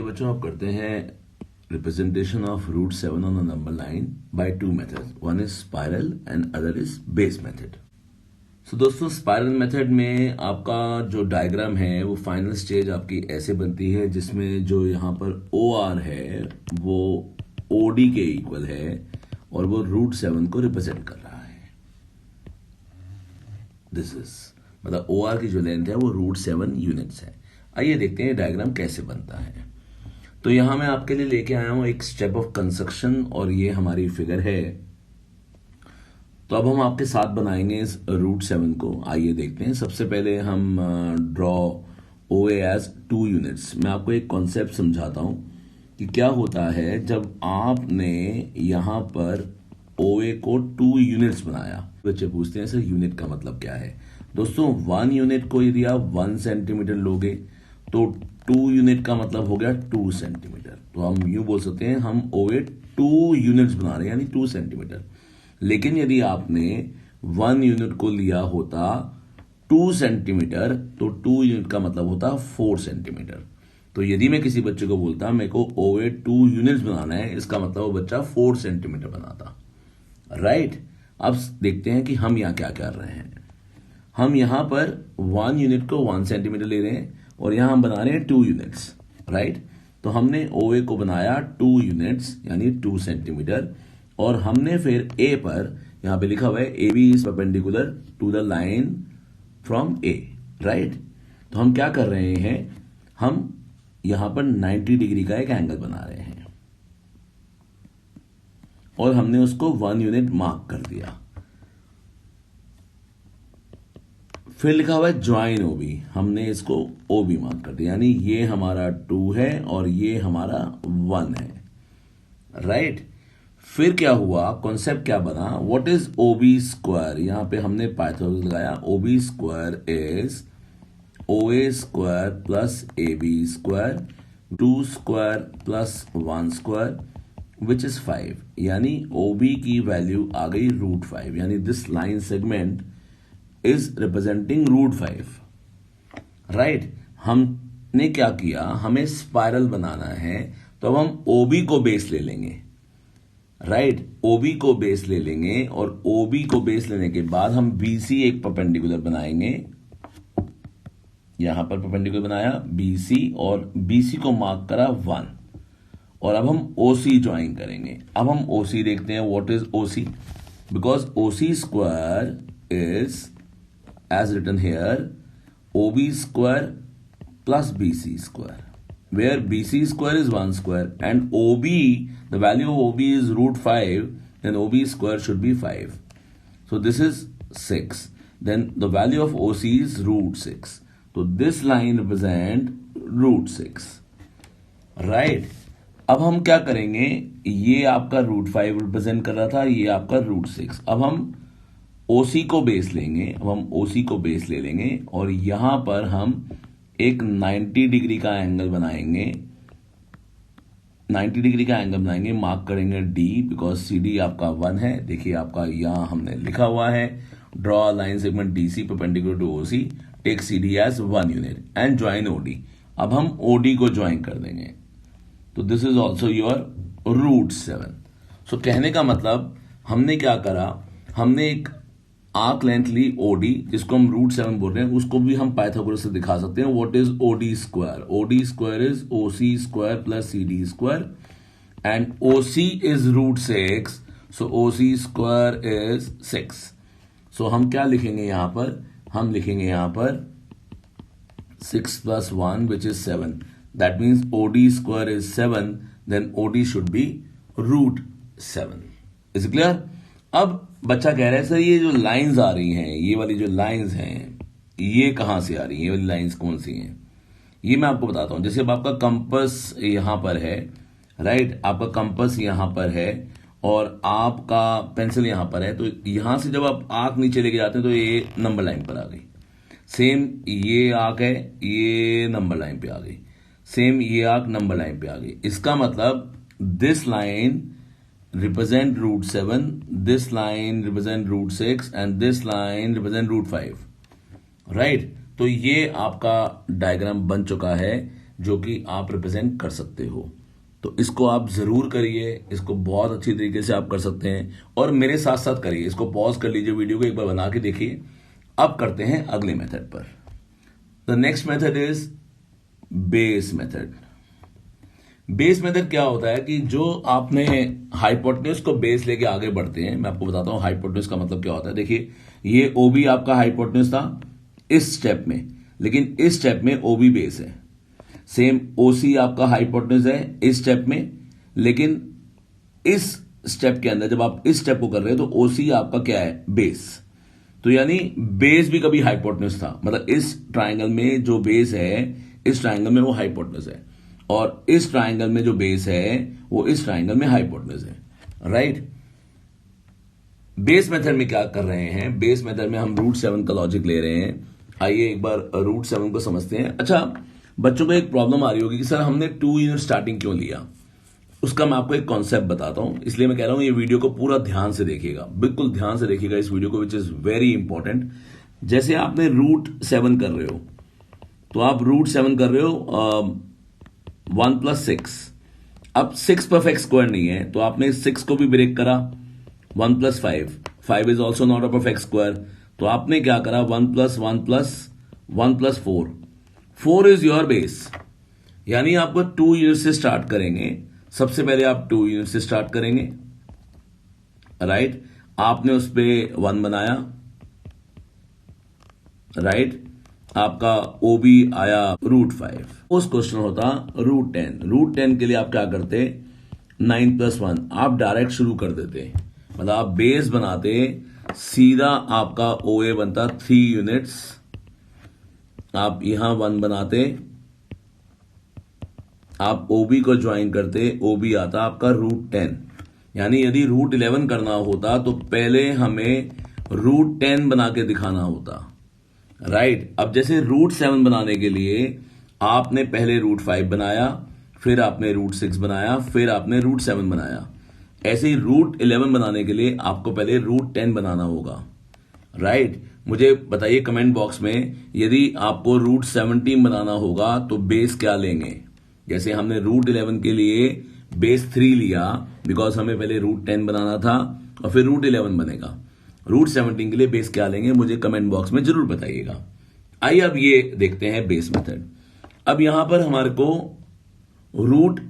बच्चों आप करते हैं representation of root 7 on a number line by two methods, one is spiral and other is base method. So दोस्तों, spiral method में आपका जो डायग्राम है वो फाइनल स्टेज आपकी ऐसे बनती है जिसमें जो यहाँ पर ओ आर है वो ओ डी के इक्वल है और वो रूट 7 को रिप्रेजेंट कर रहा है। दिस इज मतलब ओ आर की जो लेंथ है वो रूट 7 यूनिट्स है। आइए देखते हैं डायग्राम कैसे बनता है। तो यहां मैं आपके लिए लेके आया हूं एक स्टेप ऑफ कंस्ट्रक्शन और ये हमारी फिगर है। तो अब हम आपके साथ बनाएंगे इस रूट 7 को। आइए देखते हैं। सबसे पहले हम ड्रॉ ओ ए एज 2 यूनिट्स। मैं आपको एक कॉन्सेप्ट समझाता हूं कि क्या होता है जब आपने यहां पर ओ ए को 2 यूनिट्स बनाया। बच्चे पूछते हैं सर यूनिट का मतलब क्या है। दोस्तों 1 यूनिट को यदि आप 1 सेंटीमीटर लोगे तो 2 यूनिट का मतलब हो गया 2 सेंटीमीटर। तो हम यूं बोल सकते हैं हम ओए 2 यूनिट्स बना रहे हैं यानी 2 सेंटीमीटर। लेकिन यदि आपने 1 यूनिट को लिया होता 2 सेंटीमीटर तो 2 यूनिट का मतलब होता 4 सेंटीमीटर। तो यदि मैं किसी बच्चे को बोलता मेरे को ओए 2 यूनिट्स बनाना है, इसका मतलब वो बच्चा 4 सेंटीमीटर बनाता। राइट। अब देखते हैं कि हम यहां क्या कर रहे हैं। हम यहां पर 1 यूनिट को 1 सेंटीमीटर ले रहे हैं और यहां हम बना रहे हैं 2 यूनिट्स। राइट। तो हमने OA को बनाया 2 यूनिट्स यानी 2 सेंटीमीटर और हमने फिर A पर यहां पे लिखा हुआ है AB is perpendicular to the line from A। Right. तो हम क्या कर रहे हैं, हम यहां पर 90 डिग्री का एक एंगल बना रहे हैं और हमने उसको 1 यूनिट मार्क कर दिया। फिर लिखा हुआ है ज्वाइन ओबी, हमने इसको ओबी मार्क कर दिया यानी ये हमारा 2 है और ये हमारा 1 है। राइट। फिर क्या हुआ, कॉन्सेप्ट क्या बना, व्हाट इज ओबी स्क्वायर। यहां पे हमने पाइथागोरस लगाया। ओबी स्क्वायर इज ओए square plus AB square 2 square plus 1 square which is 5 यानी OB की वैल्यू आ गई रूट 5 यानी this line segment is representing root 5। Right. हमने क्या किया, हमें स्पाइरल बनाना है तो अब हम OB को बेस ले लेंगे। राइट। OB को बेस ले लेंगे और OB को बेस लेने के बाद हम BC एक परपेंडिकुलर बनाएंगे। यहां पर परपेंडिकुलर बनाया BC और BC को मार्क करा 1 और अब हम OC ज्वाइन करेंगे। अब हम OC देखते हैं what is OC, because OC square is as written here OB square plus BC square, where BC square is 1 square and OB, the value of OB is root 5, then OB square should be 5. So this is 6. Then the value of OC is root 6. So this line represent root 6. Right. अब हम क्या करेंगे, ये आपका root 5 represent कर रहा था, ये आपका रूट 6। अब हम OC को बेस लेंगे। अब हम OC को बेस ले लेंगे और यहां पर हम एक 90 डिग्री का एंगल बनाएंगे। 90 डिग्री का एंगल बनाएंगे, मार्क करेंगे D बिकॉज CD आपका 1 है। देखिए आपका यहां हमने लिखा हुआ है draw line segment DC perpendicular to OC, take CD as 1 unit and join OD। अब हम OD को ज्वाइन कर देंगे तो this is also your root 7। So कहने का मतलब हमने क्या करा, हमने एक आर्क लेंथ ली OD जिसको हम रूट 7 बोल रहे हैं, उसको भी हम पाइथागोरस से दिखा सकते हैं। What is OD square, OD square is OC square plus CD square and OC is root 6, so OC square is 6। So हम क्या लिखेंगे यहां पर, हम लिखेंगे यहां पर 6 plus 1 which is 7, that means OD square is 7, then OD should be root 7। Is clear. अब बच्चा कह रहा है सर ये जो लाइंस आ रही हैं, ये वाली जो लाइंस हैं ये कहां से आ रही हैं, ये वाली लाइंस कौन सी हैं, ये मैं आपको बताता हूं। जैसे अब आपका कंपास यहां पर है। राइट। आपका कंपास यहां पर है और आपका पेंसिल यहां पर है। तो यहां से जब आप आर्क नीचे लेके जाते हैं तो ये नंबर लाइन पर आ गई। सेम ये आर्क है, ये नंबर लाइन पे आ गई। सेम ये आर्क नंबर लाइन पे आ गई। इसका मतलब this line represent root 7, this line represent root 6 and this line represent root 5. Right. तो ये आपका डायग्राम बन चुका है जो कि आप रिप्रेजेंट कर सकते हो। तो इसको आप जरूर करिए, इसको बहुत अच्छी तरीके से आप कर सकते हैं और मेरे साथ साथ करिए। इसको पॉज कर लीजिए, वीडियो को एक बार बना के देखिए। अब करते हैं अगले मेथड पर। The next method is base method. Base method क्या होता है कि जो आपने हाइपोटेन्यूज को बेस लेके आगे बढ़ते हैं। मैं आपको बताता हूं हाइपोटेन्यूज का मतलब क्या होता है। देखिए, ये ओबी आपका हाइपोटेन्यूज था इस स्टेप में, लेकिन इस स्टेप में ओबी बेस है। सेम ओसी आपका हाइपोटेन्यूज है इस स्टेप में, लेकिन इस स्टेप के अंदर जब आप इस स्टेप को कर रहे हो तो ओसी आपका क्या है, बेस। तो यानी बेस भी कभी हाइपोटेन्यूज था, मतलब इस ट्राइंगल में जो बेस है इस ट्राइंगल में वो हाइपोटेन्यूज है, और इस ट्राइंगल में जो बेस है वो इस ट्राइंगल में हाइपोटेन्यूज है। राइट। बेस मेथड में क्या कर रहे हैं, बेस मेथड में हम रूट 7 का लॉजिक ले रहे हैं। आइए एक बार रूट 7 को समझते हैं। अच्छा, बच्चों को एक प्रॉब्लम आ रही होगी कि सर हमने 2 यूनिट स्टार्टिंग क्यों लिया। उसका मैं आपको एक कॉन्सेप्ट बताता हूं, इसलिए मैं कह रहा हूं ये वीडियो को पूरा ध्यान से देखिएगा, बिल्कुल ध्यान से देखिएगा इस वीडियो को, विच इज वेरी इंपॉर्टेंट। जैसे आपने रूट 7 कर रहे हो, तो आप रूट 7 कर रहे हो 1 + 6। अब 6 परफेक्ट स्क्वायर नहीं है, तो आपने 6 को भी ब्रेक करा। 1 + 5, 5 is also not a perfect square, तो आपने क्या करा, 1 + 1 + 1 + 4, 4 इज योर बेस। यानी आपको 2 यूनिट से स्टार्ट करेंगे। सबसे पहले आप 2 यूनिट से स्टार्ट करेंगे। राइट। आपने उस पर 1 बनाया। राइट। आपका ओबी आया रूट 5। उस क्वेश्चन होता रूट 10। रूट 10 के लिए आप क्या करते, 9 + 1 आप डायरेक्ट शुरू कर देते, मतलब आप बेस बनाते, सीधा आपका ओए बनता 3 यूनिट्स। आप यहां 1 बनाते, आप ओबी को ज्वाइन करते, ओबी आता आपका रूट 10। यानी यदि रूट 11 करना होता तो पहले हमें रूट 10 बना के दिखाना होता। राइट। अब जैसे रूट 7 बनाने के लिए आपने पहले रूट 5 बनाया, फिर आपने रूट 6 बनाया, फिर आपने रूट 7 बनाया। ऐसे ही रूट 11 बनाने के लिए आपको पहले रूट 10 बनाना होगा। राइट। मुझे बताइए कमेंट बॉक्स में, यदि आपको रूट 17 बनाना होगा तो बेस क्या लेंगे। जैसे हमने रूट 11 के लिए बेस 3 लिया, बिकॉज हमें पहले रूट 10 बनाना था और फिर रूट 11 बनेगा। रूट 17 के लिए बेस क्या लेंगे, मुझे कमेंट बॉक्स में जरूर बताइएगा। आइए अब ये देखते हैं बेस मेथड। अब यहां पर हमारे को रूट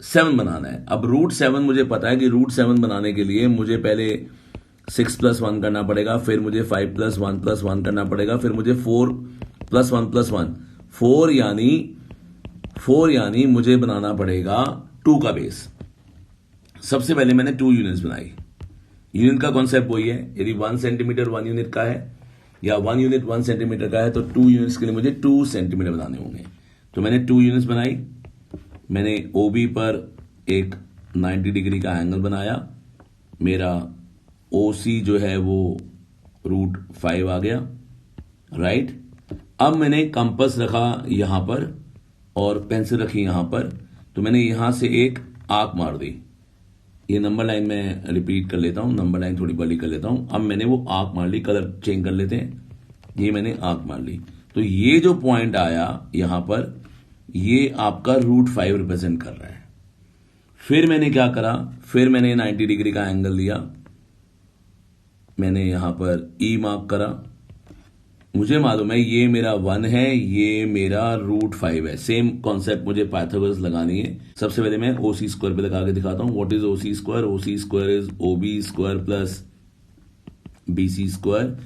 7 बनाना है। अब रूट 7 मुझे पता है कि रूट 7 बनाने के लिए मुझे पहले 6 + 1 करना पड़ेगा, फिर मुझे 5 + 1 + 1 करना पड़ेगा, फिर मुझे 4 + 1 + 1, 4 यानी मुझे बनाना पड़ेगा 2 का बेस। सबसे पहले मैंने 2 यूनिट्स बनाई। यूनिट का कॉन्सेप्ट वही है, यदि 1 सेंटीमीटर 1 यूनिट का है या 1 यूनिट 1 सेंटीमीटर का है तो 2 यूनिट्स के लिए मुझे 2 सेंटीमीटर बनाने होंगे। तो मैंने 2 यूनिट्स बनाई। मैंने ओबी पर एक 90 डिग्री का एंगल बनाया। मेरा ओसी जो है वो रूट 5 आ गया। राइट। अब मैंने कंपास रखा यहां पर और पेंसिल रखी यहां पर, तो मैंने यहां से एक आर्क मार दी। ये नंबर लाइन में रिपीट कर लेता हूं, नंबर लाइन थोड़ी बड़ी कर लेता हूं। अब मैंने वो आर्क मार ली, कलर चेंज कर लेते हैं। ये मैंने आर्क मार ली, तो ये जो पॉइंट आया यहां पर, ये आपका रूट 5 रिप्रेजेंट कर रहा है। फिर मैंने क्या करा, फिर मैंने 90 डिग्री का एंगल लिया। मैंने यहां पर ई मार्क करा। मुझे मालूम है ये मेरा 1 है, ये मेरा रूट 5 है। सेम कॉन्सेप्ट मुझे पाइथागोरस लगानी है। सबसे पहले मैं ओसी स्क्वायर पे लगा के दिखाता हूं। What is OC square? OC square is OB square plus BC square,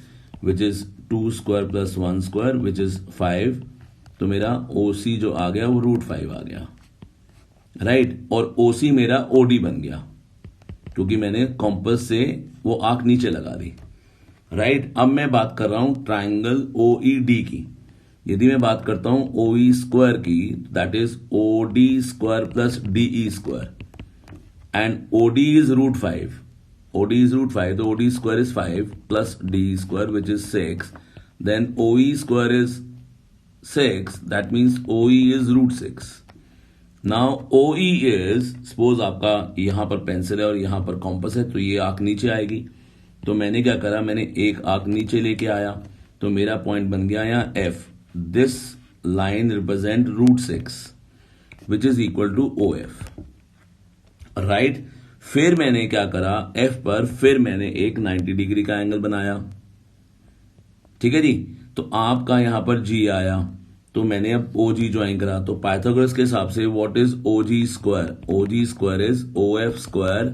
which is 2 square plus 1 square, which is 5। तो मेरा ओसी जो आ गया वो रूट 5 आ गया। राइट। और ओसी मेरा ओडी बन गया, क्योंकि मैंने कॉम्पस से वो आंख नीचे लगा दी। राइट। अब मैं बात कर रहा हूं ट्राइंगल ओईडी की। यदि मैं बात करता हूं ओई स्क्वायर की, that is OD square plus DE square, and OD is root 5। OD is root 5, तो OD square is 5 plus D square which is 6, then OE square is 6, that means OE is root 6। Now OE is, suppose आपका यहां पर pencil है और यहां पर compass है, तो ये आंख नीचे आएगी। तो मैंने क्या करा, मैंने एक आंख नीचे लेके आया, तो मेरा पॉइंट बन गया यहां F. This line represent root 6। Which is equal to O F, right. फिर मैंने क्या करा, एफ पर फिर मैंने एक 90 डिग्री का एंगल बनाया, ठीक है जी। तो आपका यहां पर जी आया, तो मैंने अब ओ जी ज्वाइन करा। तो पाइथागोरस के हिसाब से what is O G square, O G square is O F square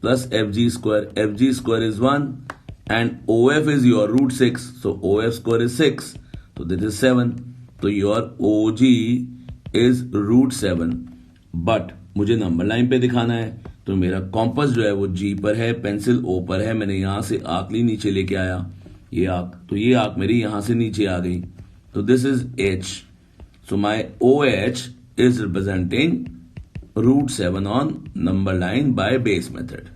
plus F G square, F G square is 1 and O F is your root 6, so O F square is 6, तो this is 7, तो your O G is root 7। But मुझे number line पे दिखाना है, तो मेरा compass जो है वो जी पर है, पेंसिल ओ पर है। मैंने यहां से आर्क ली नीचे लेके आया, ये आर्क, तो ये आर्क मेरी यहां से नीचे आ गई, तो this is H, so my O H is representing root 7 on number line by base method,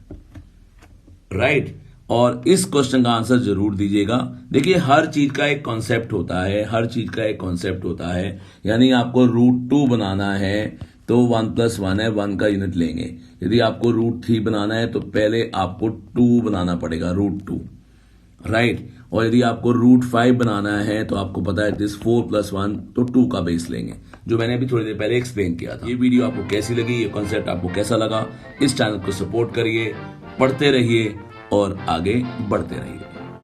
right. और इस क्वेश्चन का आंसर जरूर दीजिएगा। देखिए हर चीज का एक कॉन्सेप्ट होता है, हर चीज का एक कॉन्सेप्ट होता है। यानी आपको रूट 2 बनाना है तो 1 + 1 है, 1 का यूनिट लेंगे। यदि आपको रूट 3 बनाना है तो पहले आपको 2 बनाना पड़ेगा, रूट 2, राइट। और यदि आपको रूट 5 बनाना है तो आपको पता है दिस 4 + 1, तो 2 का बेस लेंगे, जो मैंने अभी थोड़ी देर पहले एक्सप्लेन किया था। ये वीडियो आपको कैसी लगी, ये कॉन्सेप्ट आपको कैसा लगा, इस चैनल को सपोर्ट करिए, पढ़ते रहिए और आगे बढ़ते रहिए।